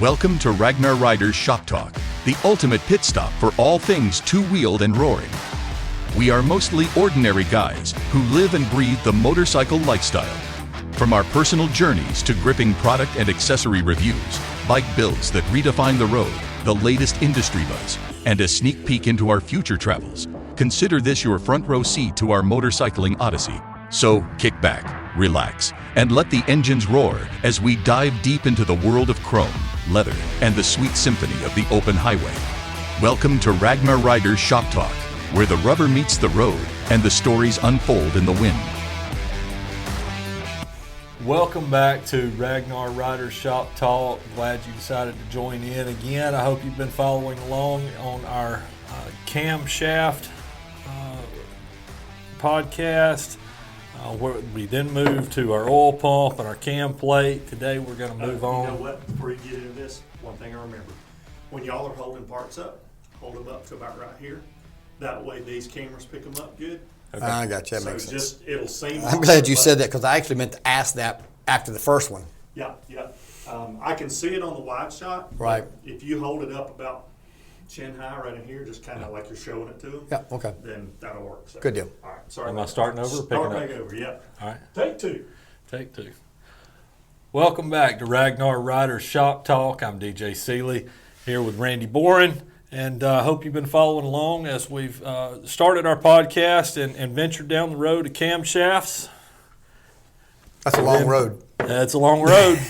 Welcome to Ragnar Riders Shop Talk, the ultimate pit stop for all things two-wheeled and roaring. We are mostly ordinary guys who live and breathe the motorcycle lifestyle. From our personal journeys to gripping product and accessory reviews, bike builds that redefine the road, the latest industry buzz, and a sneak peek into our future travels, consider this your front row seat to our motorcycling odyssey. So kick back, relax, and let the engines roar as we dive deep into the world of chrome, leather, and the sweet symphony of the open highway. Welcome to Ragnar Riders Shop Talk, where the rubber meets the road and the stories unfold in the wind. Welcome back to Ragnar Riders Shop Talk. Glad you decided to join in again. I hope you've been following along on our camshaft podcast. Where we then move to our oil pump and our cam plate. Today we're going to move on. You know what? Before you get into this, one thing I remember. When y'all are holding parts up, hold them up to about right here. That way these cameras pick them up good. Okay. I got you. That so makes sense. Just, it'll seem I'm glad you said that because I actually meant to ask that after the first one. Yeah. I can see it on the wide shot. Right. If you hold it up about chin high right in here, just kind of like you're showing it to them. Yeah, okay. Then that'll work. So. Good deal. All right. Sorry. Am I starting over or picking up? Start back over, yeah. All right. Take two. Take two. Welcome back to Ragnar Riders Shop Talk. I'm DJ Seeley here with Randy Boren, and I hope you've been following along as we've started our podcast and ventured down the road to camshafts. That's a long road. It's a long road,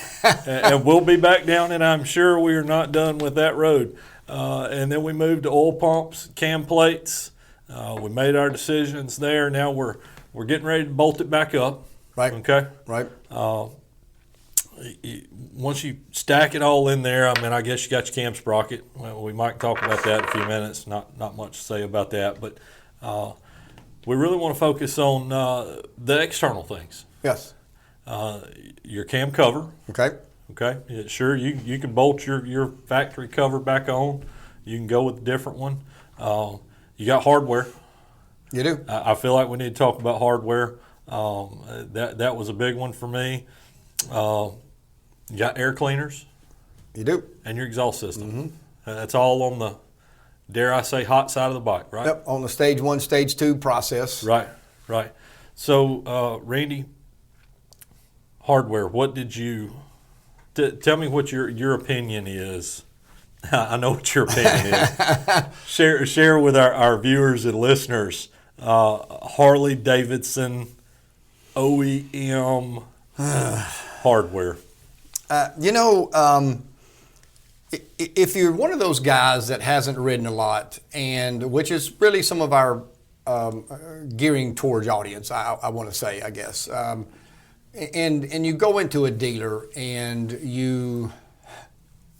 and we'll be back down, and I'm sure we are not done with that road. And then we moved to oil pumps, cam plates. We made our decisions there. Now we're getting ready to bolt it back up. Right. Okay. Right. Once you stack it all in there, I mean, I guess you got your cam sprocket. Well, we might talk about that in a few minutes. Not much to say about that, but we really want to focus on the external things. Yes. Your cam cover. Okay. Okay. Yeah, sure, you can bolt your factory cover back on. You can go with a different one. You got hardware. You do. I feel like we need to talk about hardware. That was a big one for me. You got air cleaners. You do. And your exhaust system. Mm-hmm. That's all on the, dare I say, hot side of the bike, right? Yep, on the stage 1, stage 2 process. Right. So, Randy, hardware, what did you... tell me what your opinion is. I know what your opinion is. Share with our viewers and listeners Harley Davidson OEM hardware. If you're one of those guys that hasn't ridden a lot, and which is really some of our gearing towards audience, I want to say, I guess. And you go into a dealer and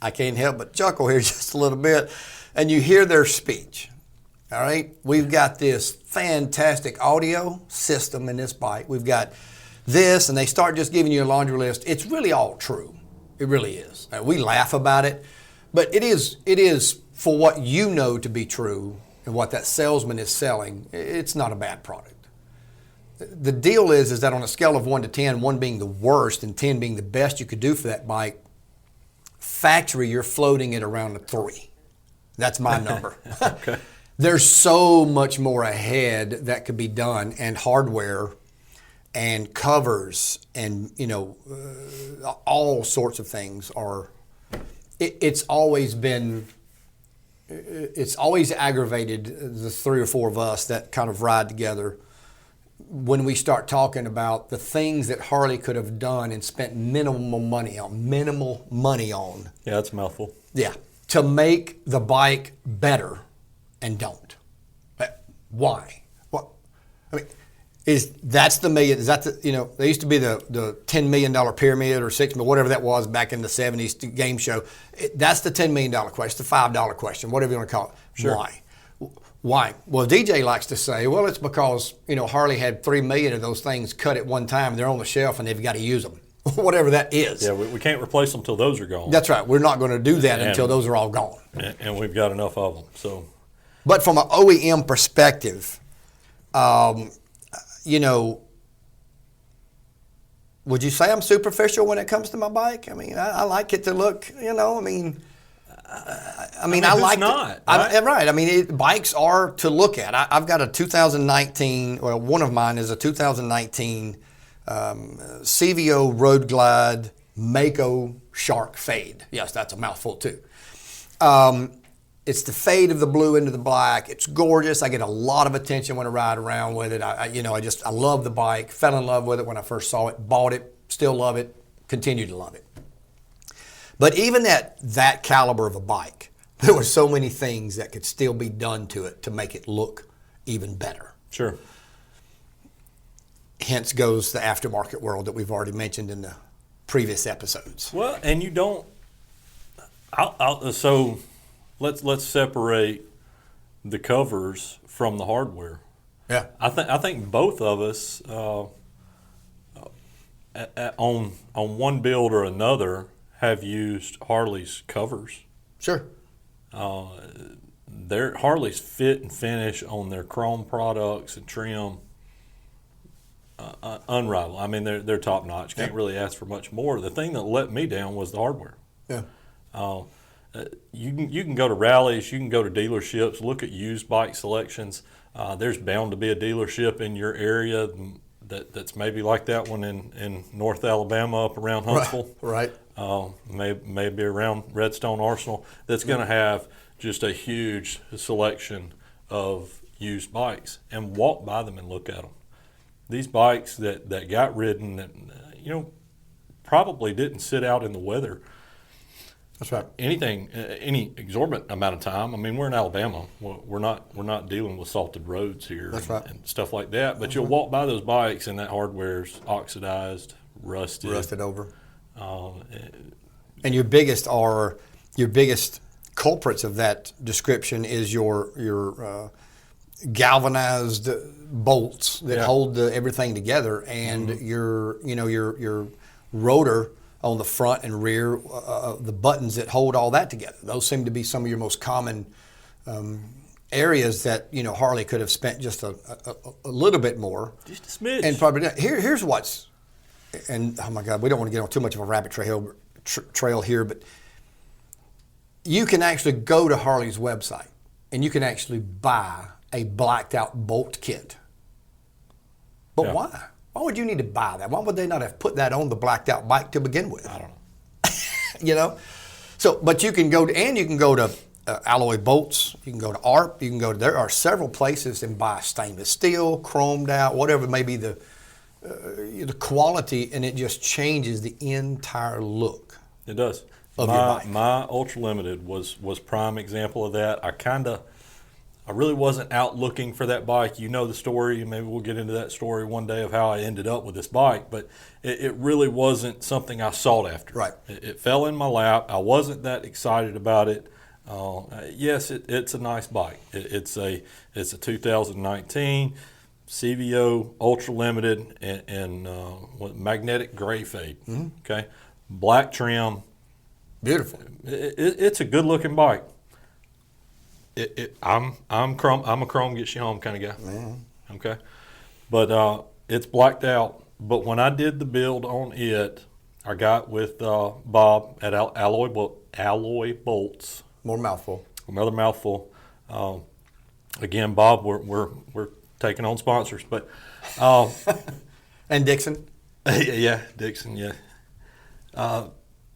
I can't help but chuckle here just a little bit, and you hear their speech. All right, we've got this fantastic audio system in this bike. We've got this, and they start just giving you a laundry list. It's really all true. It really is. We laugh about it, but it is for what you know to be true and what that salesman is selling. It's not a bad product. The deal is that on a scale of 1 to 10, 1 being the worst and 10 being the best you could do for that bike, factory, you're floating it around a 3. That's my number. Okay. There's so much more ahead that could be done, and hardware and covers and, all sorts of things are, it's always aggravated the 3 or 4 of us that kind of ride together when we start talking about the things that Harley could have done and spent minimal money on. Yeah, that's a mouthful. Yeah, to make the bike better and don't. Why? What? I mean, that's the million? Is that the, there used to be the $10 million pyramid or $6 million, whatever that was back in the 70s game show. That's the $10 million question, the $5 question, whatever you want to call it. Sure. Why? Well, DJ likes to say, well, it's because, Harley had 3 million of those things cut at one time. They're on the shelf and they've got to use them, whatever that is. Yeah, we can't replace them until those are gone. That's right. We're not going to do that until those are all gone. And we've got enough of them. So, but from an OEM perspective, would you say I'm superficial when it comes to my bike? I mean, I like it to look, I mean, I who's like not, right? right? I mean, bikes are to look at. I've got a 2019, well, one of mine is a 2019 CVO Road Glide Mako Shark Fade. Yes, that's a mouthful too. It's the fade of the blue into the black. It's gorgeous. I get a lot of attention when I ride around with it. I love the bike. Fell in love with it when I first saw it. Bought it. Still love it. Continue to love it. But even at that caliber of a bike, there were so many things that could still be done to it to make it look even better. Sure. Hence goes the aftermarket world that we've already mentioned in the previous episodes. Well, and you don't. So let's separate the covers from the hardware. Yeah. I think both of us on one build or another have used Harley's covers. Sure. Their Harley's fit and finish on their chrome products and trim unrivaled. I mean, they're top notch. Can't really ask for much more. The thing that let me down was the hardware. Yeah. You can go to rallies, you can go to dealerships, look at used bike selections. There's bound to be a dealership in your area that's maybe like that one in North Alabama up around Huntsville. Right. Maybe around Redstone Arsenal that's going to have just a huge selection of used bikes, and walk by them and look at them. These bikes that got ridden that probably didn't sit out in the weather. That's right. Any exorbitant amount of time. I mean, we're in Alabama. We're not dealing with salted roads here. That's right. And stuff like that. But you'll walk by those bikes and that hardware's oxidized, rusted over. And your biggest culprits of that description is your galvanized bolts that hold everything together, and your rotor on the front and rear, the buttons that hold all that together. Those seem to be some of your most common areas that Harley could have spent just a little bit more, just a smidge. And probably here's what's, and oh my God, we don't want to get on too much of a rabbit trail here, but you can actually go to Harley's website and you can actually buy a blacked out bolt kit. But why? Why would you need to buy that? Why would they not have put that on the blacked out bike to begin with? I don't know. So, but you can go to alloy bolts. You can go to ARP. There are several places and buy stainless steel, chromed out, whatever may be the quality, and it just changes the entire look. It does. Of your bike. My Ultra Limited was prime example of that. I really wasn't out looking for that bike. You know the story. Maybe we'll get into that story one day of how I ended up with this bike. But it really wasn't something I sought after. Right. It fell in my lap. I wasn't that excited about it. Yes, it's a nice bike. It's a 2019 CVO Ultra Limited and magnetic gray fade. Mm-hmm. Okay, black trim. Beautiful. It's a good looking bike. I'm a chrome gets you home kind of guy. Mm-hmm. Okay, but it's blacked out. But when I did the build on it, I got with Bob at Alloy Bolts. More mouthful. Another mouthful. Again, Bob, we're taking on sponsors, but and Dixon. Yeah, Dixon. Yeah.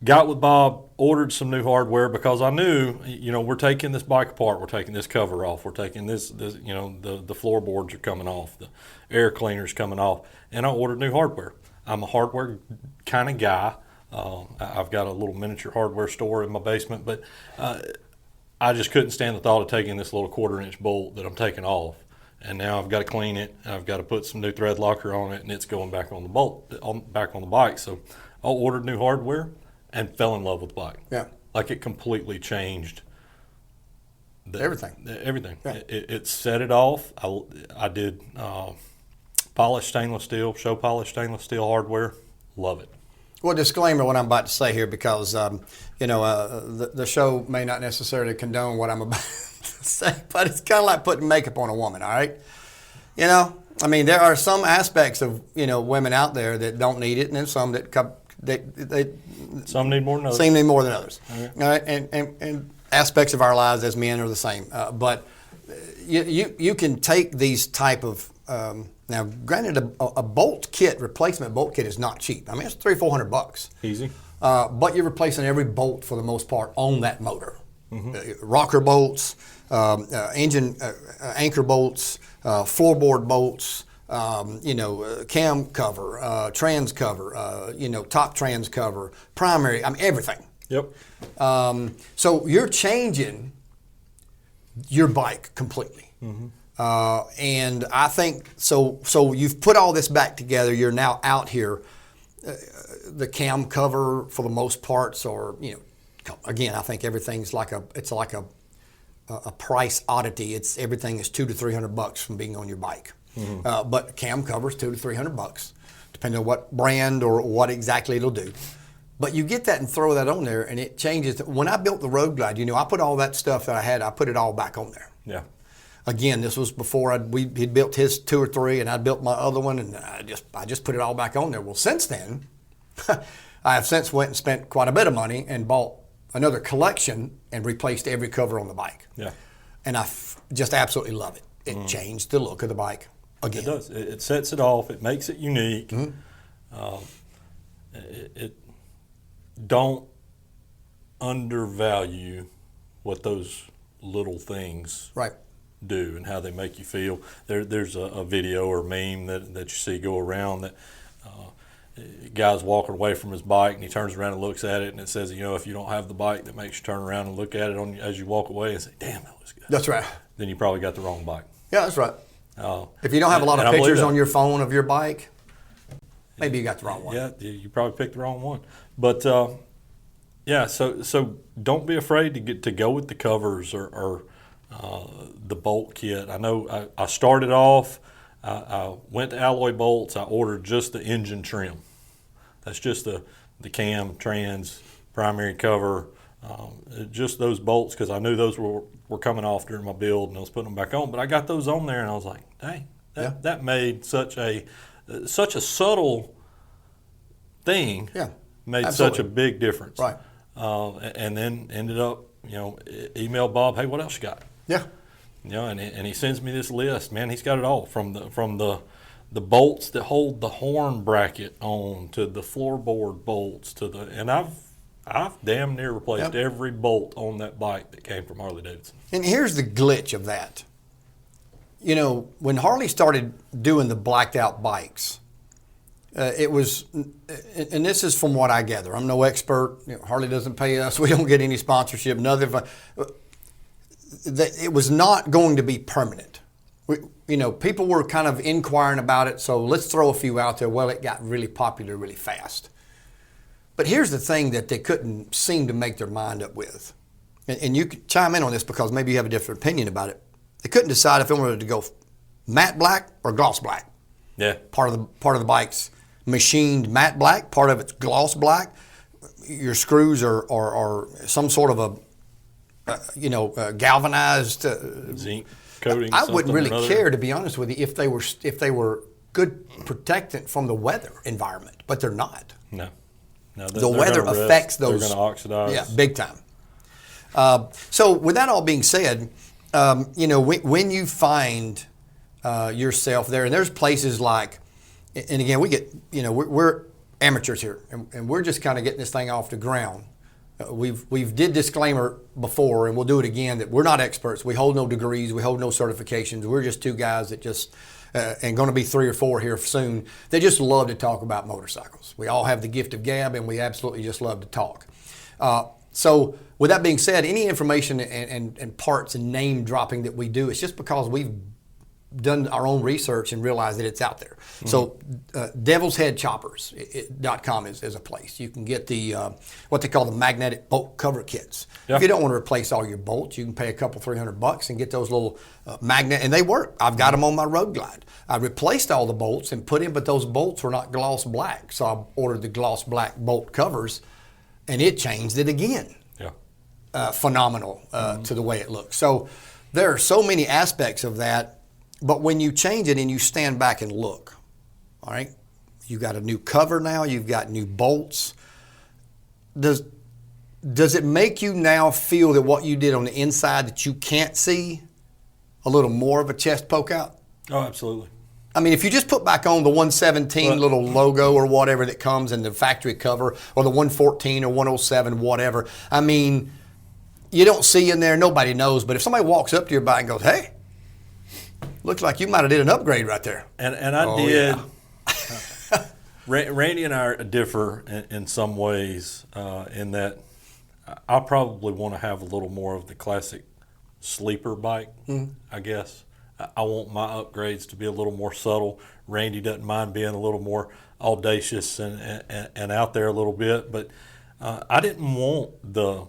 Got with Bob, ordered some new hardware because I knew, we're taking this bike apart. We're taking this cover off. We're taking this the floorboards are coming off. The air cleaner's coming off. And I ordered new hardware. I'm a hardware kind of guy. I've got a little miniature hardware store in my basement, but I just couldn't stand the thought of taking this little 1/4-inch bolt that I'm taking off. And now I've got to clean it. I've got to put some new thread locker on it, and it's going back on the bike. So I ordered new hardware and fell in love with the bike. Yeah. Like it completely changed everything. Yeah. It set it off. I did polished stainless steel, show polished stainless steel hardware. Love it. Well, disclaimer what I'm about to say here because, the show may not necessarily condone what I'm about to say, but it's kind of like putting makeup on a woman, all right? I mean, there are some aspects of women out there that don't need it, and then some that they Some need more than others. Some need more than others. Okay. All right, and aspects of our lives as men are the same. But you can take these type of now. Granted, a bolt kit, replacement bolt kit, is not cheap. I mean, it's $300-400. Easy. But you're replacing every bolt for the most part on that motor. Rocker bolts, engine anchor bolts, floorboard bolts, cam cover, trans cover, top trans cover, primary, I mean, everything. Yep. So you're changing your bike completely. And I think, so you've put all this back together, you're now out here. The cam cover for the most parts, or again, I think everything's like a price oddity. Everything is $200 to $300 from being on your bike. But cam covers $200 to $300, depending on what brand or what exactly it'll do. But you get that and throw that on there, and it changes. When I built the Road Glide, I put all that stuff that I had, I put it all back on there. Yeah. Again, this was before he'd built his 2 or 3, and I'd built my other one, and I just put it all back on there. Well, since then, I have since went and spent quite a bit of money and bought another collection and replaced every cover on the bike. Yeah. And I just absolutely love it. It changed the look of the bike again. It does. It sets it off. It makes it unique. It don't undervalue what those little things Right. do and how they make you feel. There's a video or meme that you see go around that guy's walking away from his bike and he turns around and looks at it, and it says, if you don't have the bike that makes you turn around and look at it as you walk away and say, damn, that was good. That's right. Then you probably got the wrong bike. Yeah, that's right. If you don't have a lot of and I believe pictures that. on your phone of your bike, maybe you got the wrong one. Yeah, you probably picked the wrong one. But yeah, so don't be afraid to go with the covers or the bolt kit. I know I started off. I went to alloy bolts. I ordered just the engine trim. That's just the cam, trans, primary cover, just those bolts, because I knew those were coming off during my build, and I was putting them back on. But I got those on there, and I was like, dang, that made such a subtle thing. Yeah, made absolutely. such a big difference. Right. And then ended up, email Bob, hey, what else you got? Yeah. And he sends me this list. Man, he's got it all from the bolts that hold the horn bracket on to the floorboard bolts and I've damn near replaced every bolt on that bike that came from Harley Davidson. And here's the glitch of that. When Harley started doing the blacked out bikes, it was, and this is from what I gather. I'm no expert. Harley doesn't pay us. We don't get any sponsorship. It was not going to be permanent. People were kind of inquiring about it, so let's throw a few out there. Well, it got really popular really fast. But here's the thing that they couldn't seem to make their mind up with. And you can chime in on this because maybe you have a different opinion about it. They couldn't decide if they wanted to go matte black or gloss black. Yeah. Part of the bike's machined matte black, part of it's gloss black. Your screws are some sort of galvanized zinc coating. I wouldn't really care, to be honest with you, if they were good protectant from the weather environment, but they're not. No. The weather affects those. They're going to oxidize. Yeah, big time. So with that all being said, when you find yourself there, and there's places like, and again, we're amateurs here, and we're just kind of getting this thing off the ground. We've did disclaimer before, and we'll do it again, that we're not experts. We hold no degrees. We hold no certifications. We're just two guys that just, and going to be 3 or 4 here soon, they just love to talk about motorcycles. We all have the gift of gab, and we absolutely just love to talk. So with that being said, any information and parts and name dropping that we do, it's just because we've done our own research and realized that it's out there. Mm-hmm. So devilsheadchoppers.com is a place. You can get the what they call the magnetic bolt cover kits. Yeah. If you don't want to replace all your bolts, you can pay a couple $300 and get those little magnet, and they work. I've got them on my Road Glide. I replaced all the bolts and put in, but those bolts were not gloss black. So I ordered the gloss black bolt covers, and it changed it again. Yeah. Phenomenal to the way it looks. So there are so many aspects of that. But when you change it and you stand back and look, all right, you got a new cover now, you've got new bolts. Does it make you now feel that what you did on the inside that you can't see a little more of a chest poke out? Oh, absolutely. I mean, if you just put back on the 117 little logo or whatever that comes in the factory cover, or the 114 or 107, whatever, I mean, you don't see in there, nobody knows, but if somebody walks up to your bike and goes, hey, looks like you might have did an upgrade right there. And I did. Yeah. Randy and I differ in some ways in that I probably want to have a little more of the classic sleeper bike, I guess. I want my upgrades to be a little more subtle. Randy doesn't mind being a little more audacious and out there a little bit, but I didn't want the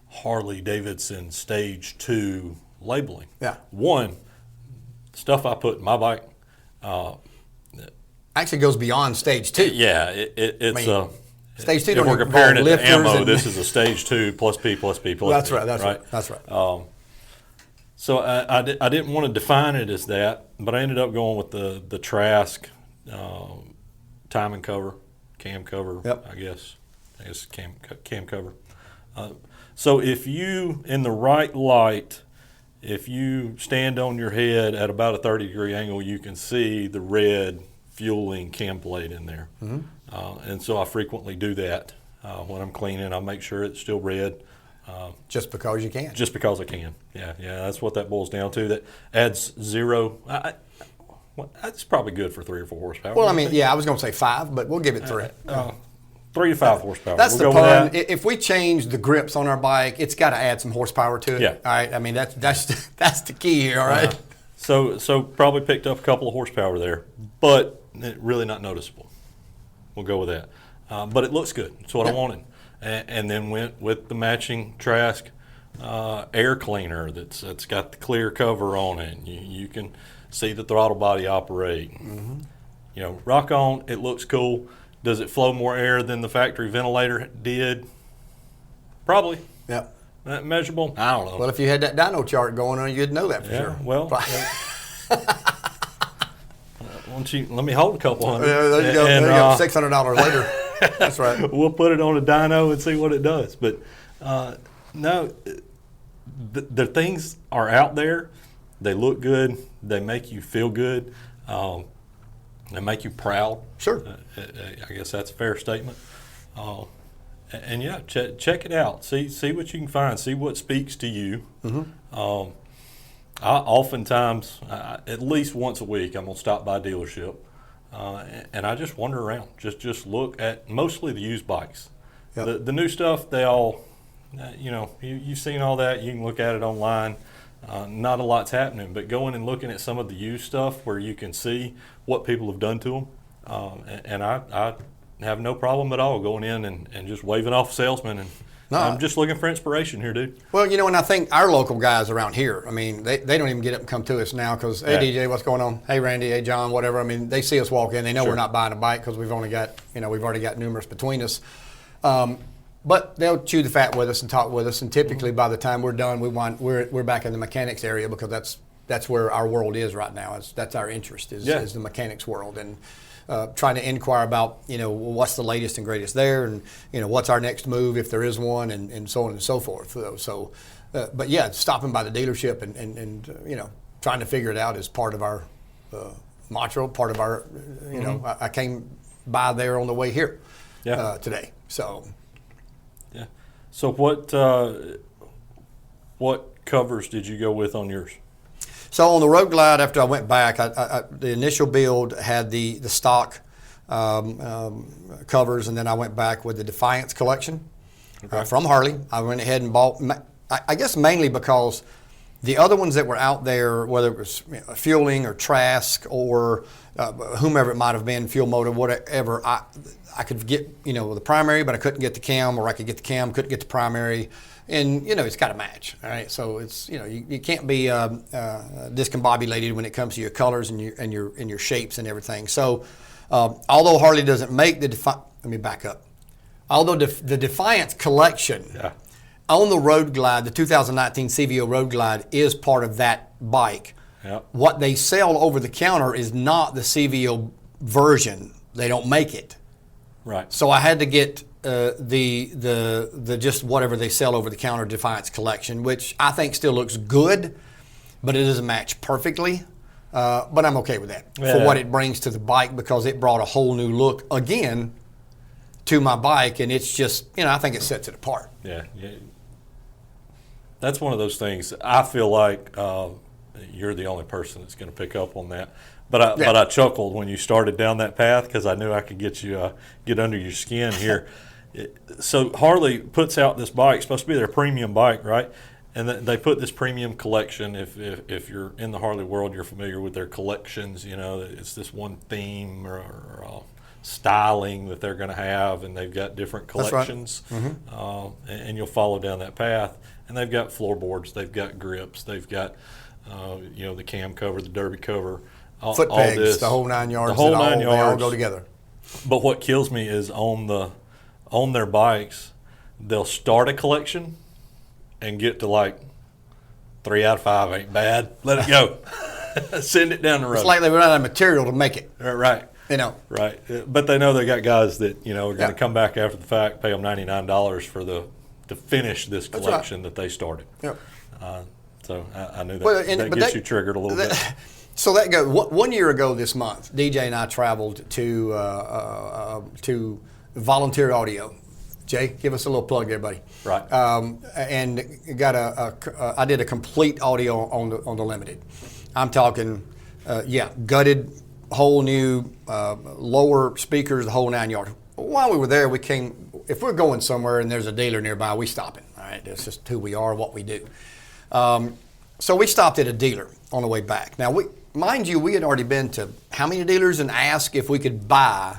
Harley Davidson Stage 2 labeling. Yeah. One, stuff I put in my bike actually goes beyond Stage 2. Yeah, it's Stage 2 if don't we're comparing it to lifters ammo, this is a Stage 2 plus P plus P plus That's P. right. That's right. So I didn't want to define it as that, but I ended up going with the Trask timing cover, cam cover. Yep. I guess cam cover. So if you in the right light, if you stand on your head at about a 30-degree angle, you can see the red fueling cam plate in there. And so I frequently do that when I'm cleaning. I make sure it's still red. Just because you can. Just because I can. Yeah, that's what that boils down to. That adds zero. That's probably good for 3 or 4 horsepower. Well, I mean, yeah, I was going to say 5, but we'll give it 3. 3 to 5 horsepower. That's we'll the go pun. with that. If we change the grips on our bike, it's got to add some horsepower to it. Yeah. All right. I mean, that's the key here. All right. So probably picked up a couple of horsepower there, but really not noticeable. We'll go with that. But it looks good. It's what I wanted. And then went with the matching Trask air cleaner that's got the clear cover on it. You can see the throttle body operate. You know, rock on. It looks cool. Does it flow more air than the factory ventilator did? Probably. Yeah. Measurable? I don't know. Well, if you had that dyno chart going on, you'd know that for Yeah, sure. well, why don't you let me hold a couple hundred? There you go. And, there you go. $600 later. That's right. We'll put it on a dyno and see what it does. But no, the things are out there. They look good. They make you feel good. They make you proud. Sure. I guess that's a fair statement. And yeah, check it out. See what you can find. See what speaks to you. I oftentimes, at least once a week, I'm gonna stop by a dealership, and I just wander around. Just look at mostly the used bikes. Yep. The new stuff, they all, you've seen all that. You can look at it online. Not a lot's happening, but going and looking at some of the used stuff where you can see what people have done to them, and I have no problem at all going in and just waving off a salesman and I'm just looking for inspiration here, dude. Well, and I think our local guys around here, I mean, they don't even get up and come to us now because, hey, DJ, what's going on? Hey, Randy, hey, John, whatever. I mean, they see us walk in. They know we're not buying a bike because we've already got numerous between us. But they'll chew the fat with us and talk with us, and typically by the time we're done, we're back in the mechanics area because that's where our world is right now. That's our interest is the mechanics world, and trying to inquire about what's the latest and greatest there, and what's our next move if there is one, and so on and so forth. So, but yeah, stopping by the dealership and trying to figure it out is part of our mantra, part of our I came by there on the way here today. So. Yeah. So what covers did you go with on yours? So on the Road Glide, after I went back, the initial build had the stock covers, and then I went back with the Defiance collection from Harley. I went ahead and bought, I guess mainly because the other ones that were out there, whether it was fueling or Trask or whomever it might have been, Fuel Motive, whatever, I could get the primary, but I couldn't get the cam, or I could get the cam, couldn't get the primary. And it's got to match, all right. So it's you can't be discombobulated when it comes to your colors and your shapes and everything. So although Harley doesn't make let me back up. Although the Defiance collection on the Road Glide, the 2019 CVO Road Glide is part of that bike. Yep. What they sell over the counter is not the CVO version. They don't make it. Right. So I had to get the just whatever they sell over the counter Defiance collection, which I think still looks good, but it doesn't match perfectly. But I'm okay with that for what it brings to the bike, because it brought a whole new look again to my bike, and it's just, I think it sets it apart. Yeah. That's one of those things. I feel like you're the only person that's going to pick up on that. But I chuckled when you started down that path, because I knew I could get you get under your skin here. So Harley puts out this bike, it's supposed to be their premium bike, right? And they put this premium collection. If you're in the Harley world, you're familiar with their collections. It's this one theme or styling that they're going to have, and they've got different collections. That's right. And you'll follow down that path. And they've got floorboards, they've got grips, they've got the cam cover, the derby cover. Foot pegs, the whole 9 yards. They all go together. But what kills me is on their bikes, they'll start a collection and get to like 3 out of 5 ain't bad. Let it go. Send it down the road. It's like they run out of material to make it. Right. Right. But they know they got guys that are going to come back after the fact, pay them $99 to finish this collection that they started. Yep. So I knew that gets you triggered a little bit. So that goes. 1 year ago this month, DJ and I traveled to Volunteer Audio. Jay, give us a little plug there, buddy. Right. And got I did a complete audio on the Limited. I'm talking, gutted, whole new lower speakers, the whole 9 yards. While we were there, if we're going somewhere and there's a dealer nearby, we stop it. All right, that's just who we are, what we do. So we stopped at a dealer on the way back. Now, mind you, we had already been to how many dealers and asked if we could buy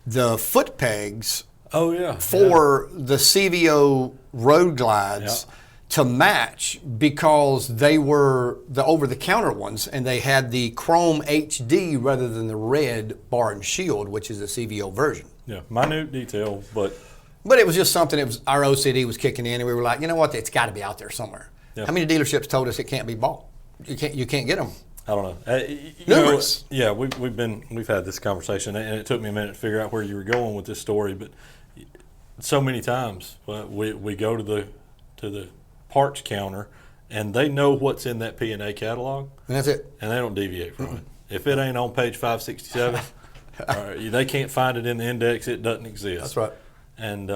the foot pegs for the CVO road glides to match, because they were the over-the-counter ones, and they had the chrome HD rather than the red bar and shield, which is the CVO version. Yeah, minute detail, but it was just something. It was our OCD was kicking in, and we were like, you know what? It's got to be out there somewhere. Yeah. How many dealerships told us it can't be bought? You can't get them. I don't know. Numerous. We've had this conversation, and it took me a minute to figure out where you were going with this story. But so many times we go to the parts counter, and they know what's in that P&A catalog, and that's it. And they don't deviate from it. If it ain't on page 567, they can't find it in the index. It doesn't exist. That's right. And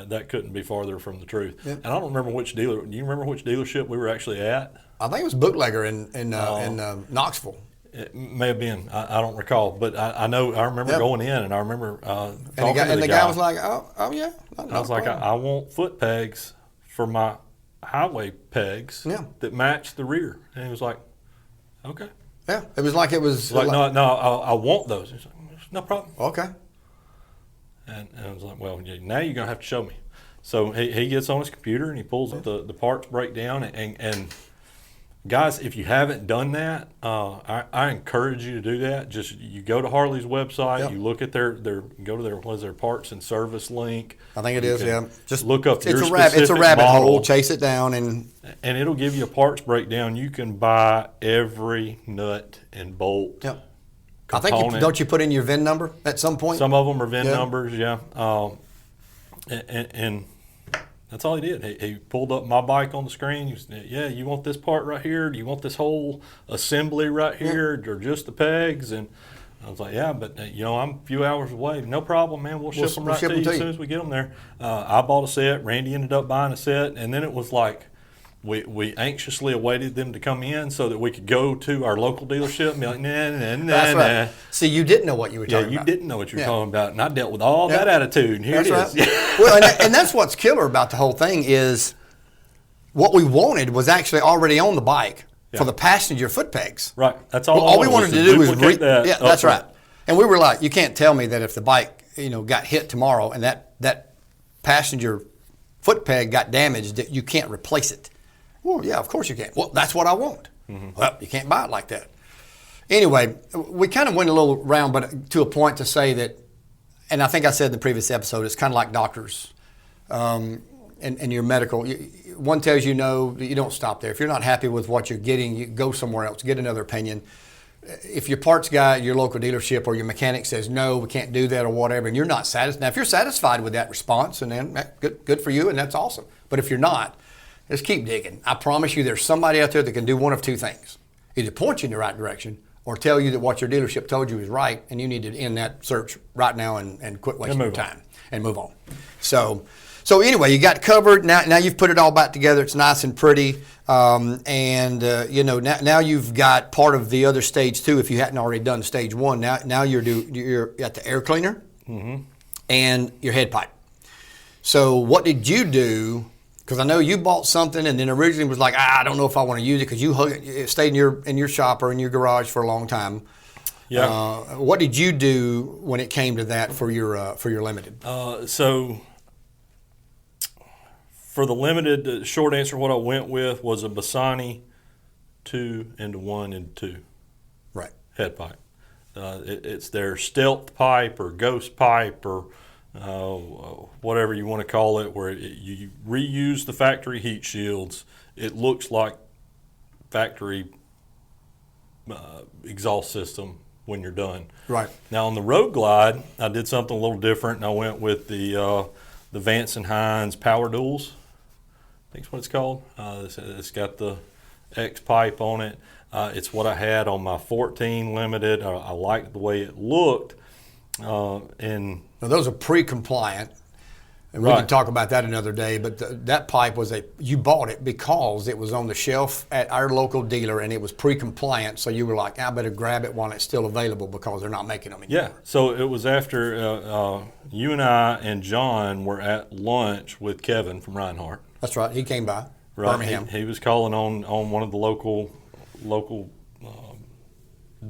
that couldn't be farther from the truth. Yep. And I don't remember which dealer. Do you remember which dealership we were actually at? I think it was Bootlegger in Knoxville. It may have been. I don't recall, but I know. I remember going in, and I remember talking to the guy. Guy was like, "Oh yeah." I was like, "I want foot pegs for my highway pegs that match the rear," and he was like, "Okay." Yeah, it was like no, I want those. He's like, "No problem." Okay. And I was like, well, now you're going to have to show me. So he gets on his computer and he pulls up the parts breakdown. And guys, if you haven't done that, I encourage you to do that. Just you go to Harley's website, you look at their parts and service link. I think it is, yeah. Just look up your specific It's a rabbit model, hole. Chase it down, and it'll give you a parts breakdown. You can buy every nut and bolt. Yep. I think don't you put in your VIN number at some point? Some of them are VIN numbers, and that's all he did. He pulled up my bike on the screen. He said, you want this part right here? Do you want this whole assembly right here, or just the pegs? And I was like, but I'm a few hours away. No problem, man. We'll ship them right to you as soon as we get them there. I bought a set. Randy ended up buying a set, and then it was like, we anxiously awaited them to come in so that we could go to our local dealership and be like, nah. That's right. See, you didn't know what you were talking about. Yeah, you didn't know what you were talking about, and I dealt with all that attitude, and here it is. Right. Well, and that's what's killer about the whole thing is what we wanted was actually already on the bike for the passenger foot pegs. Right. That's all. All we wanted to do was that. Yeah, that's right. And we were like, you can't tell me that if the bike, got hit tomorrow and that passenger foot peg got damaged, that you can't replace it. Well, yeah, of course you can. Well, that's what I want. Mm-hmm. Well, you can't buy it like that. Anyway, we kind of went a little round, but to a point to say that, and I think I said in the previous episode, it's kind of like doctors. And and your medical, one tells you no, you don't stop there. If you're not happy with what you're getting, you go somewhere else, get another opinion. If your parts guy at your local dealership or your mechanic says no, we can't do that or whatever, and you're not satisfied, now if you're satisfied with that response, and then good for you, and that's awesome. But if you're not, just keep digging. I promise you, there's somebody out there that can do one of two things: either point you in the right direction, or tell you that what your dealership told you is right, and you need to end that search right now and quit wasting your time and move on. So anyway, you got covered. Now you've put it all back together. It's nice and pretty, now you've got part of the other stage too. If you hadn't already done stage one, now you're at the air cleaner and your head pipe. So what did you do? Because I know you bought something and then originally was like, I don't know if I want to use it, because it stayed in your shop or in your garage for a long time. Yeah. What did you do when it came to that for your limited? So for the limited, the short answer, what I went with was a Bassani 2 into 1 into 2 right head pipe. It's their stealth pipe or ghost pipe or whatever you want to call it, where you reuse the factory heat shields. It looks like factory exhaust system when you're done. Right. Now on the Road Glide, I did something a little different, and I went with the Vance and Hines Power Duals. I think that's what it's called. It's got the X pipe on it. It's what I had on my 14 Limited. I liked the way it looked. And now those are pre-compliant, and we can talk about that another day. But that pipe you bought it because it was on the shelf at our local dealer, and it was pre-compliant. So you were like, I better grab it while it's still available because they're not making them anymore. Yeah. So it was after you and I and John were at lunch with Kevin from Reinhardt. That's right. He came by Birmingham. He was calling on one of the local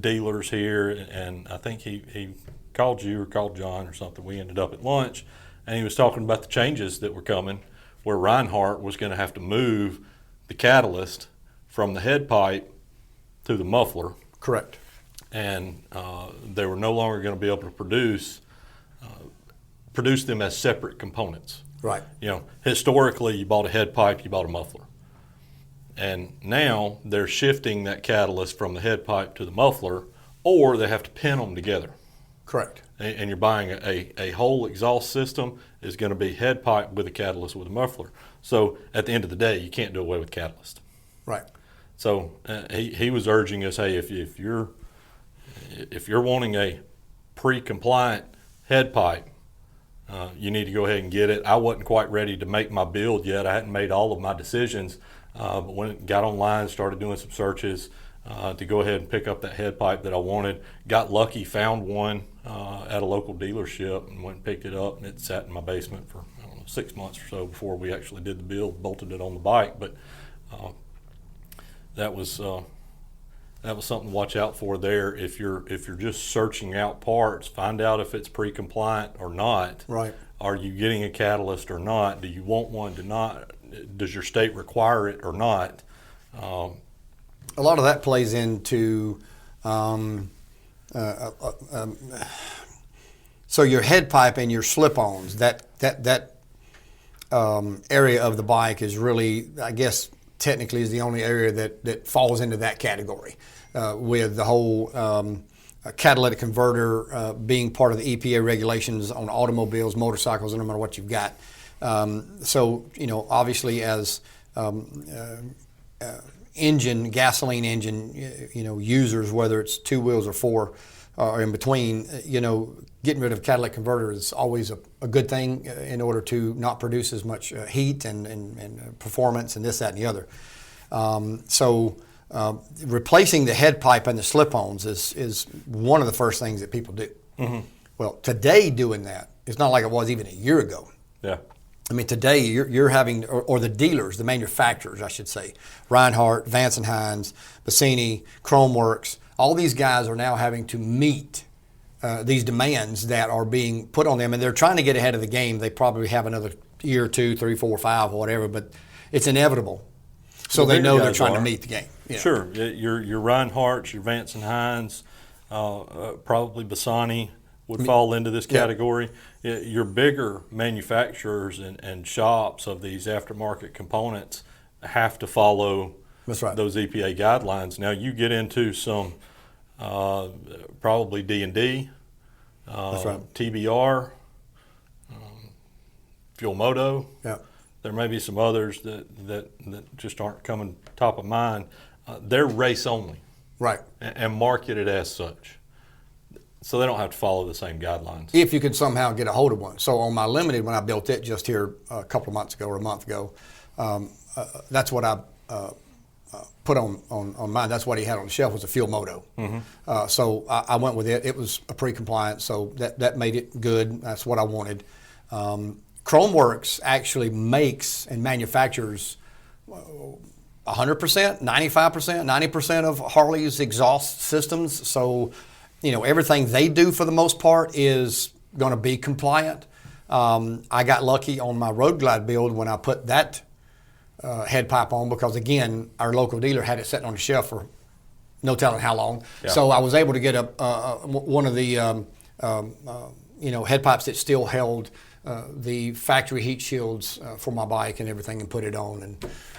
dealers here, and I think he called you or called John or something. We ended up at lunch, and he was talking about the changes that were coming, where Reinhardt was going to have to move the catalyst from the head pipe to the muffler. Correct. And they were no longer going to be able to produce them as separate components. Right. Historically, you bought a head pipe, you bought a muffler. And now they're shifting that catalyst from the head pipe to the muffler, or they have to pin them together. Correct. And you're buying a whole exhaust system is going to be head pipe with a catalyst with a muffler. So at the end of the day, you can't do away with catalyst. Right. So he was urging us, hey, if you're wanting a pre-compliant head pipe, you need to go ahead and get it. I wasn't quite ready to make my build yet. I hadn't made all of my decisions. But when it got online, started doing some searches to go ahead and pick up that head pipe that I wanted. Got lucky, found one at a local dealership, and went and picked it up, and it sat in my basement for 6 months or so before we actually did the build, bolted it on the bike. But that was something to watch out for there. If you're just searching out parts, find out if it's pre-compliant or not. Right. Are you getting a catalyst or not? Do you want one? Does your state require it or not? A lot of that plays into so your head pipe and your slip-ons, that area of the bike is really, I guess, technically is the only area that falls into that category, with the whole catalytic converter being part of the EPA regulations on automobiles, motorcycles, no matter what you've got. So, obviously as gasoline engine, users, whether it's two wheels or four or in between, getting rid of catalytic converter is always a good thing in order to not produce as much heat and performance and this, that, and the other. So replacing the head pipe and the slip-ons is one of the first things that people do. Mm-hmm. Well, today doing that, it's not like it was even a year ago. Yeah. I mean, today you're having, or the dealers, the manufacturers, I should say, Reinhardt, Vance and Hines, Bassini, Chromeworks, all these guys are now having to meet these demands that are being put on them, and they're trying to get ahead of the game. They probably have another year, 2, 3, 4, 5, whatever, but it's inevitable. So they know they're trying to meet the game. Sure. Your Reinhardts, your Vance and Hines, probably Bassani, would fall into this category. Your bigger manufacturers and shops of these aftermarket components have to follow That's right. those EPA guidelines. Now you get into some probably D&D, That's right. TBR, Fuel Moto. Yeah. There may be some others that just aren't coming top of mind. They're race only, Right. and marketed as such. So they don't have to follow the same guidelines. If you can somehow get a hold of one. So on my Limited, when I built it just here a couple of months ago or a month ago, that's what I put on mine. That's what he had on the shelf was a Fuel Moto. So I went with it. It was a pre-compliant, so that made it good. That's what I wanted. Chromeworks actually makes and manufactures 100%, 95%, 90% of Harley's exhaust systems. So, everything they do for the most part is going to be compliant. I got lucky on my Road Glide build when I put that head pipe on because, again, our local dealer had it sitting on the shelf for no telling how long. Yeah. So I was able to get one of the head pipes that still held the factory heat shields for my bike and everything, and put it on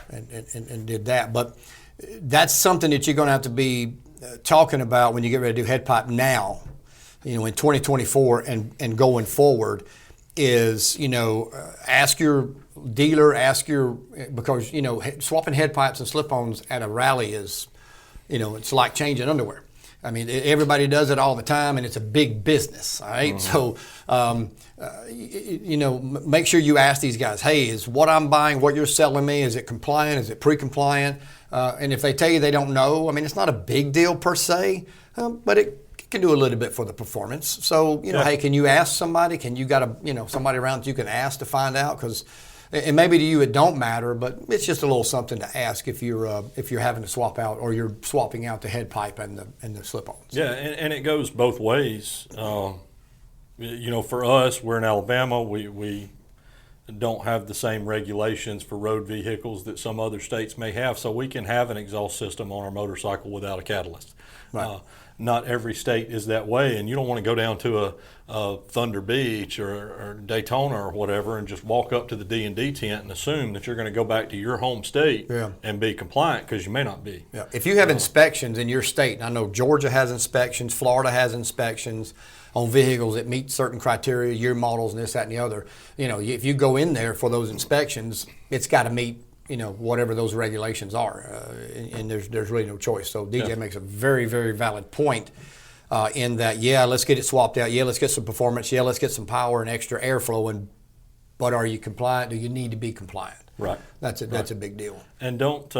and did that. But that's something that you're going to have to be talking about when you get ready to do head pipe now, in 2024 and going forward. Is ask your dealer, because swapping head pipes and slip-ons at a rally is, it's like changing underwear. I mean, everybody does it all the time, and it's a big business. All right, so make sure you ask these guys, hey, is what I'm buying, what you're selling me, is it compliant? Is it pre-compliant? And if they tell you they don't know, I mean, it's not a big deal per se, but it can do a little bit for the performance. So, hey, can you ask somebody? Can you got somebody around that you can ask to find out? And maybe to you it don't matter, but it's just a little something to ask if you're having to swap out, or you're swapping out the head pipe and the slip-ons. Yeah, and it goes both ways. For us, we're in Alabama. We don't have the same regulations for road vehicles that some other states may have, so we can have an exhaust system on our motorcycle without a catalyst. Right. Not every state is that way, and you don't want to go down to a Thunder Beach or Daytona or whatever and just walk up to the D&D tent and assume that you're going to go back to your home state and be compliant, because you may not be. Yeah. If you have inspections in your state, and I know Georgia has inspections, Florida has inspections on vehicles that meet certain criteria, year models and this, that, and the other. If you go in there for those inspections, it's got to meet whatever those regulations are, and there's really no choice. So DJ makes a very, very valid point in that, let's get it swapped out. Let's get some performance. Let's get some power and extra airflow. But are you compliant? Do you need to be compliant? Right. That's a big deal. And don't,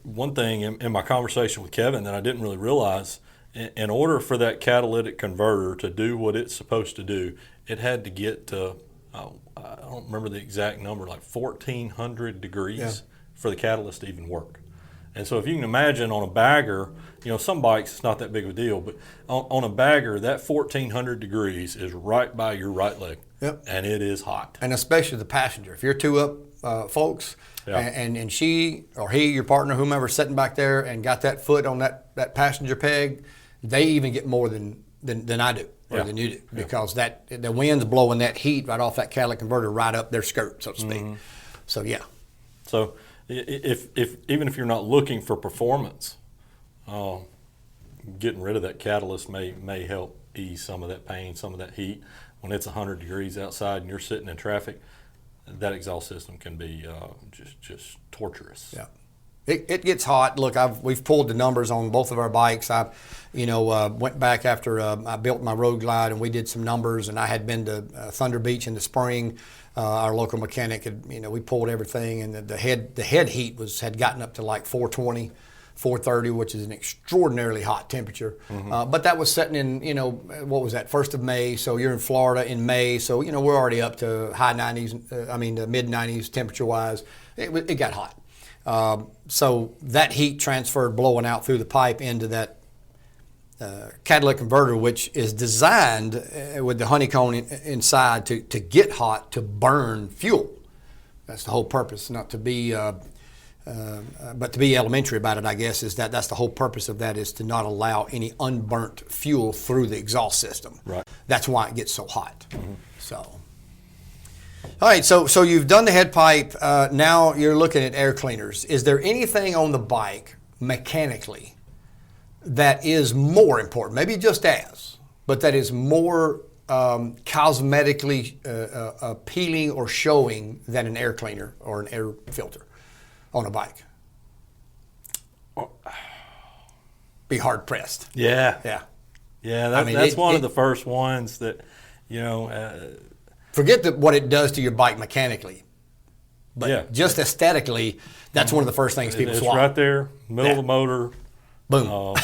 one thing in my conversation with Kevin that I didn't really realize, in order for that catalytic converter to do what it's supposed to do, it had to get to, I don't remember the exact number, like 1,400 degrees for the catalyst to even work. And so if you can imagine on a bagger, some bikes it's not that big of a deal, but on a bagger, that 1,400 degrees is right by your right leg. Yep. And it is hot. And especially the passenger. If you're two up folks, and she or he, your partner, whomever, sitting back there and got that foot on that passenger peg, they even get more than I do. Or than you do, because the wind's blowing that heat right off that catalytic converter right up their skirt, so to speak. So So if even if you're not looking for performance, getting rid of that catalyst may help ease some of that pain, some of that heat. When it's 100 degrees outside and you're sitting in traffic, that exhaust system can be just torturous. Yeah. It gets hot. Look, we've pulled the numbers on both of our bikes. I went back after I built my Road Glide, and we did some numbers. And I had been to Thunder Beach in the spring. Our local mechanic had, we pulled everything, and the head heat had gotten up to like 420, 430, which is an extraordinarily hot temperature. But that was setting in, what was that, 1st of May? So you're in Florida in May. So we're already up to high 90s. The mid 90s temperature wise. It got hot. So that heat transferred blowing out through the pipe into that catalytic converter, which is designed with the honeycomb inside to get hot, to burn fuel. That's the whole purpose, not to be But to be elementary about it, I guess, is that that's the whole purpose of that, is to not allow any unburnt fuel through the exhaust system. Right. That's why it gets so hot. So, all right. So you've done the head pipe. Now you're looking at air cleaners. Is there anything on the bike mechanically that is more important? Maybe just as, but that is more cosmetically appealing or showing than an air cleaner or an air filter on a bike? Be hard pressed. Yeah. Yeah. Yeah, I mean, that's one of the first ones that, you know. Forget what it does to your bike mechanically, but Yeah. just aesthetically, that's one of the first things people It's swap. right there, middle of the motor. Boom.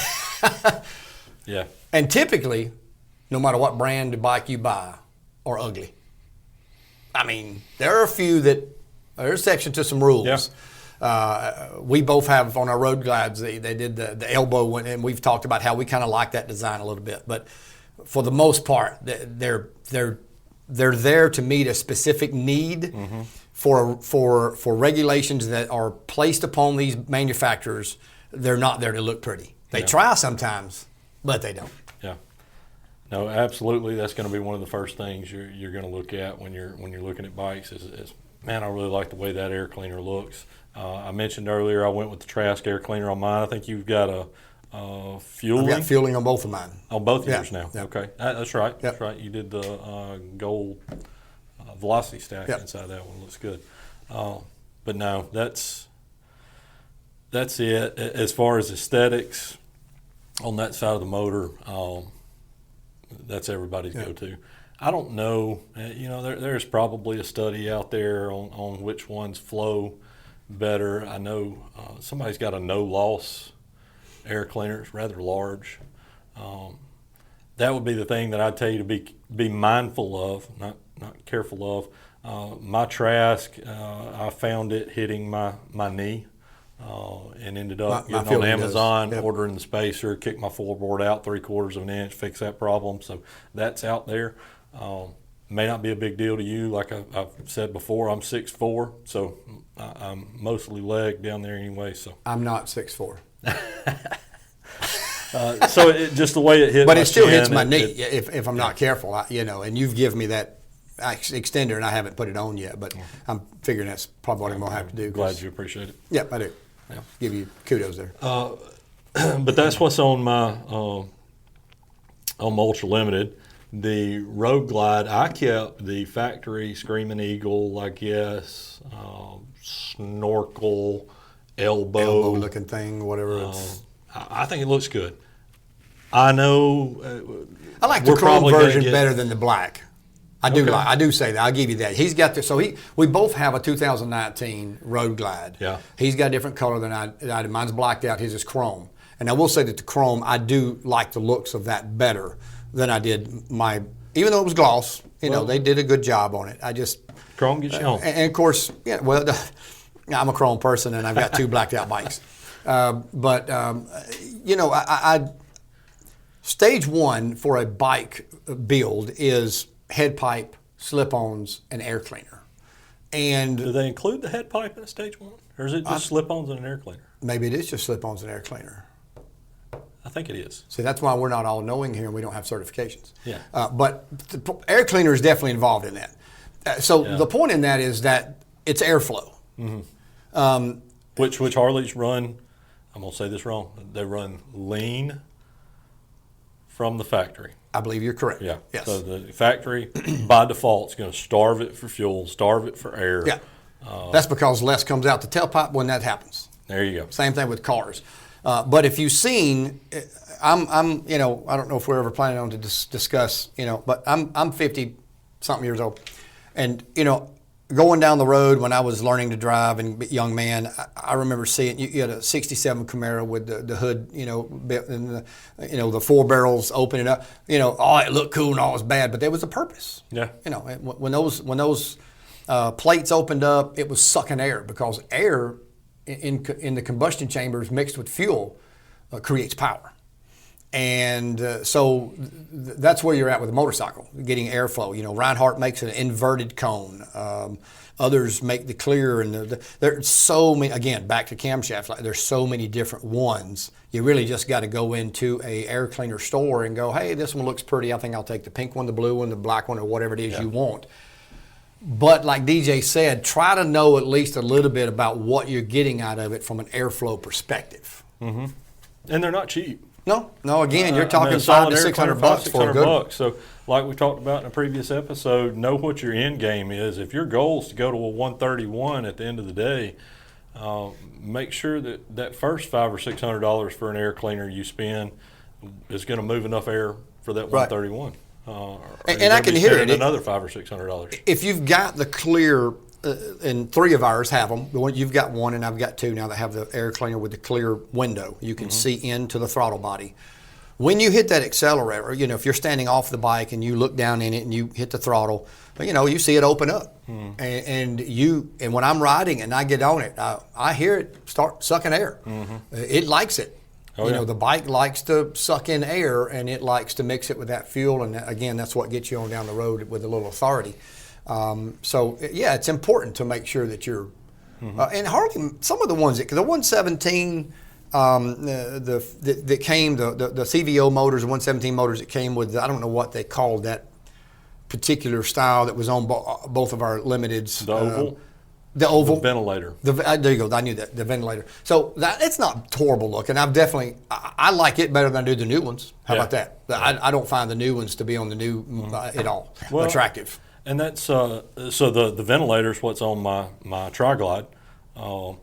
Yeah. And typically, no matter what brand of bike you buy, are ugly. I mean, there are a few that there's exceptions to some rules. Yeah. We both have on our road glides. They did the elbow one, and we've talked about how we kind of like that design a little bit. But for the most part, they're there to meet a specific need for regulations that are placed upon these manufacturers. They're not there to look pretty. They try sometimes, but they don't. Yeah. No, absolutely. That's going to be one of the first things you're going to look at when you're looking at bikes. Is man, I really like the way that air cleaner looks. I mentioned earlier I went with the Trask air cleaner on mine. I think you've got a fueling. I've got fueling on both of mine. On both Yeah, yours now. yeah. Okay, that's right. Yep. That's right. You did the gold velocity stack Yep. inside that one. Looks good. But no, that's it. As far as aesthetics on that side of the motor, that's everybody's go-to. I don't know. You know, there's probably a study out there on which ones flow better. I know somebody's got a no-loss air cleaner. It's rather large. That would be the thing that I'd tell you to be mindful of, not careful of. My Trask, I found it hitting my knee. And ended up My getting on feeling Amazon, does. Yep. ordering the spacer, kicked my floorboard out 3/4 of an inch, fix that problem. So that's out there. May not be a big deal to you. Like I've said before, I'm 6'4", so I'm mostly leg down there anyway. So I'm not 6'4". so just the way it hit, But my it still chin, hits my knee if I'm not careful. And you've given me that extender, and I haven't put it on yet. But I'm figuring that's probably what I'm going to have to do. Glad you appreciate it. Yep, I do. Yeah. Give you kudos there. But that's what's on my Ultra Limited. The Road Glide, I kept the factory Screaming Eagle, I guess, snorkel, elbow looking thing, whatever it's. I think it looks good. I know. I like the we're chrome probably gonna version get- better than the black. I do say that. I'll give you that. He's got we both have a 2019 Road Glide. Yeah. He's got a different color than I do. Mine's blacked out. His is chrome. And I will say that the chrome, I do like the looks of that better than I did even though it was gloss. Well, They did a good job on it. I just Chrome gets you home. and of course, I'm a chrome person, and I've got two blacked out bikes. Stage one for a bike build is head pipe, slip-ons, and air cleaner. And Do they include the head pipe in stage one? Or is it just slip-ons and an air cleaner? maybe it is just slip-ons and air cleaner. I think it is. See, that's why we're not all knowing here and we don't have certifications. Yeah. But the air cleaner is definitely involved in that. So Yeah. the point in that is that it's airflow. Which Harleys run, I'm going to say this wrong, they run lean from the factory. I believe you're correct. Yeah. Yes. So the factory, by default, is going to starve it for fuel, starve it for air. Yeah. That's because less comes out the tailpipe when that happens. There you go. Same thing with cars. But if you've seen, I don't know if we're ever planning on to discuss, but I'm 50 something years old, and going down the road when I was learning to drive and young man, I remember seeing you had a '67 Camaro with the hood, and the four barrels opening up. It looked cool and all was bad, but there was a purpose. Yeah. When those plates opened up, it was sucking air because air in the combustion chambers mixed with fuel creates power. And so that's where you're at with a motorcycle, getting airflow. You know, Reinhardt makes an inverted cone. Others make the clear, and there's so many. Again, back to camshafts. Like there's so many different ones. You really just got to go into a air cleaner store and go, hey, this one looks pretty. I think I'll take the pink one, the blue one, the black one, or whatever it is you want. But like DJ said, try to know at least a little bit about what you're getting out of it from an airflow perspective. Mm-hmm. And they're not cheap. No. Again, you're talking $500 to $600 for a good one. So, like we talked about in a previous episode, know what your end game is. If your goal is to go to a 131 at the end of the day, make sure that first $500 or $600 for an air cleaner you spend is going to move enough air for that 131. And I can hear it. Another $500 or $600. If you've got the clear, and 3 of ours have them. The one you've got one, and I've got 2 now that have the air cleaner with the clear window. You can see into the throttle body. When you hit that accelerator, you know, if you're standing off the bike and you look down in it and you hit the throttle, you know, you see it open up. And when I'm riding and I get on it, I hear it start sucking air. It likes it. You know, the bike likes to suck in air, and it likes to mix it with that fuel. And again, that's what gets you on down the road with a little authority. So yeah, it's important to make sure that you're, and Harley, some of the ones the 117, that came, the CVO motors, the 117 motors that came with, I don't know what they called that particular style that was on both of our limiteds. The oval? The oval. The ventilator. There you go. I knew that, the ventilator. So it's not horrible looking. I like it better than I do the new ones. How about that? I don't find the new ones to be on the new at all attractive. And that's so the ventilator's what's on my Tri-Glide. You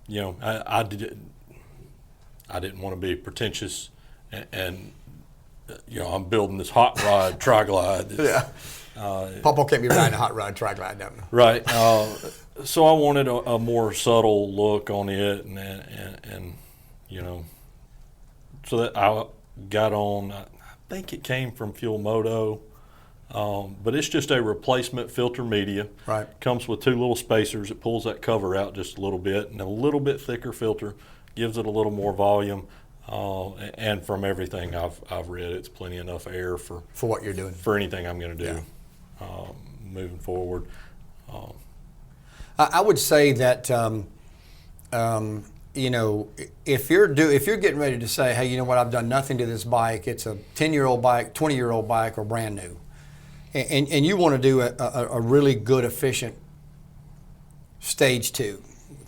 know, I didn't want to be pretentious, and you know, I'm building this hot rod Tri-Glide. Papa can't be riding a hot rod Tri-Glide, don't you? Right. So I wanted a more subtle look on it, and you know, so that I got on. I think it came from Fuel Moto. But it's just a replacement filter media. Right. Comes with 2 little spacers. It pulls that cover out just a little bit, and a little bit thicker filter gives it a little more volume. And from everything I've read, it's plenty enough air for what you're doing, for anything I'm going to do moving forward. I would say that you know, if you're getting ready to say, hey, you know what, I've done nothing to this bike. It's a 10-year-old bike, 20-year-old bike, or brand new. And you want to do a really good, efficient stage 2.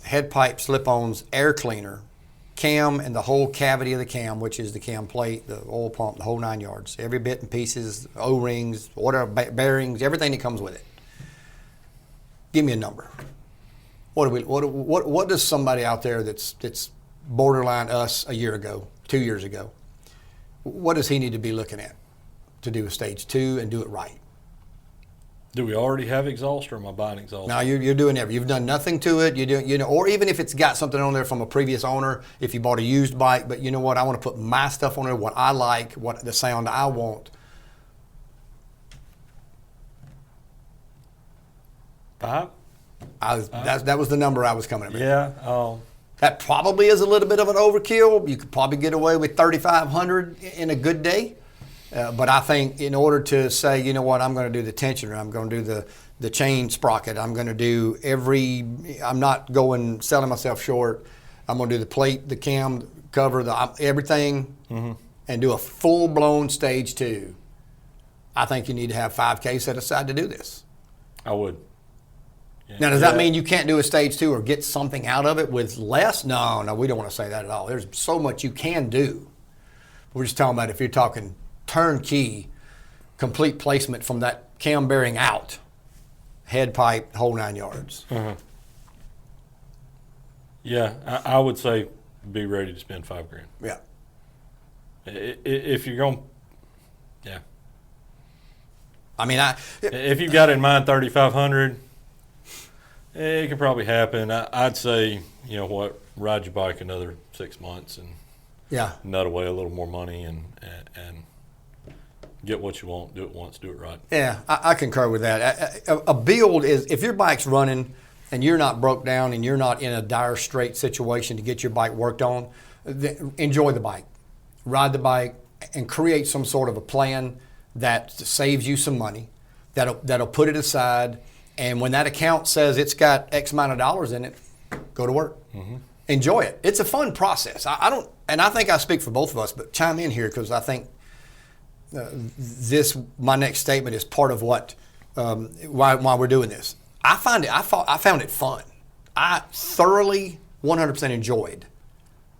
Head pipe, slip-ons, air cleaner, cam, and the whole cavity of the cam, which is the cam plate, the oil pump, the whole 9 yards. Every bit and pieces, O-rings, whatever, bearings, everything that comes with it. Give me a number. What does somebody out there that's borderline us a year ago, 2 years ago, what does he need to be looking at to do a stage 2 and do it right? Do we already have exhaust, or am I buying exhaust? No, you're doing everything. You've done nothing to it. You're doing, you know, or even if it's got something on there from a previous owner, if you bought a used bike, but you know what, I want to put my stuff on there, what I like, what the sound I want. 5? That was the number I was coming up with. Yeah. That probably is a little bit of an overkill. You could probably get away with 3,500 in a good day. But I think in order to say, you know what, I'm going to do the tensioner, I'm going to do the chain sprocket, I'm going to do I'm not going selling myself short. I'm going to do the plate, the cam cover, everything, and do a full-blown stage 2. I think you need to have $5K set aside to do this. I would. Yeah. Now, does that mean you can't do a stage 2 or get something out of it with less? No, we don't want to say that at all. There's so much you can do. We're just talking about if you're talking turnkey, complete placement from that cam bearing out, head pipe, whole 9 yards. Yeah, I would say be ready to spend $5,000. Yeah. If you're going, yeah. I mean, if you've got in mind 3,500, it could probably happen. I'd say, you know what, ride your bike another 6 months and nut away a little more money and get what you want. Do it once, do it right. Yeah, I concur with that. A build is, if your bike's running and you're not broke down and you're not in a dire straight situation to get your bike worked on, enjoy the bike. Ride the bike, and create some sort of a plan that saves you some money, that'll put it aside, and when that account says it's got X amount of dollars in it, go to work. Enjoy it. It's a fun process. I don't, and I think I speak for both of us, but chime in here because I think my next statement is part of what why we're doing this. I found it fun. I thoroughly 100% enjoyed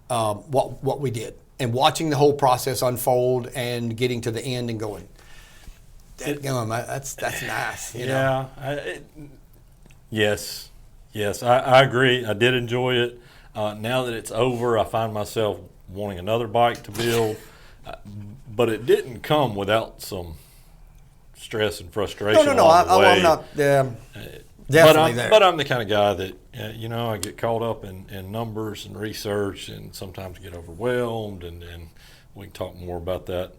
what we did, and watching the whole process unfold and getting to the end and going, that's nice. You know? Yes, I agree. I did enjoy it. Now that it's over, I find myself wanting another bike to build, but it didn't come without some stress and frustration. No. I'm not. Definitely there. But I'm the kind of guy that I get caught up in numbers and research, and sometimes get overwhelmed. And we can talk more about that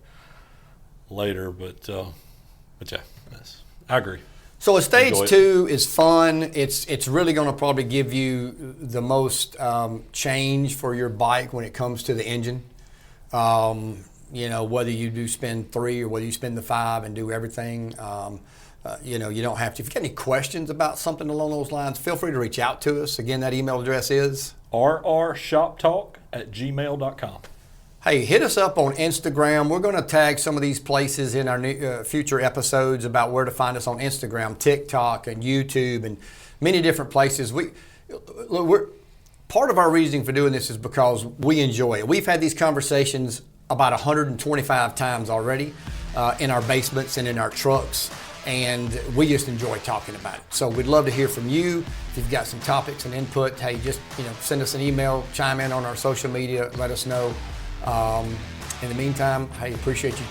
later. But yeah, I agree. So a stage 2 is fun. It's really going to probably give you the most change for your bike when it comes to the engine. Whether you do spend 3 or whether you spend the 5 and do everything. You don't have to. If you got any questions about something along those lines, feel free to reach out to us. Again, that email address is rrshoptalk@gmail.com. Hey, hit us up on Instagram. We're going to tag some of these places in our new, future episodes about where to find us on Instagram, TikTok, and YouTube, and many different places. Part of our reasoning for doing this is because we enjoy it. We've had these conversations about 125 times already in our basements and in our trucks, and we just enjoy talking about it. So we'd love to hear from you. If you've got some topics and input, hey, just send us an email, chime in on our social media, let us know. In the meantime, I appreciate you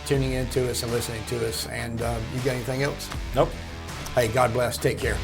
tuning in to us and listening to us. And you got anything else? Nope. Hey, God bless. Take care.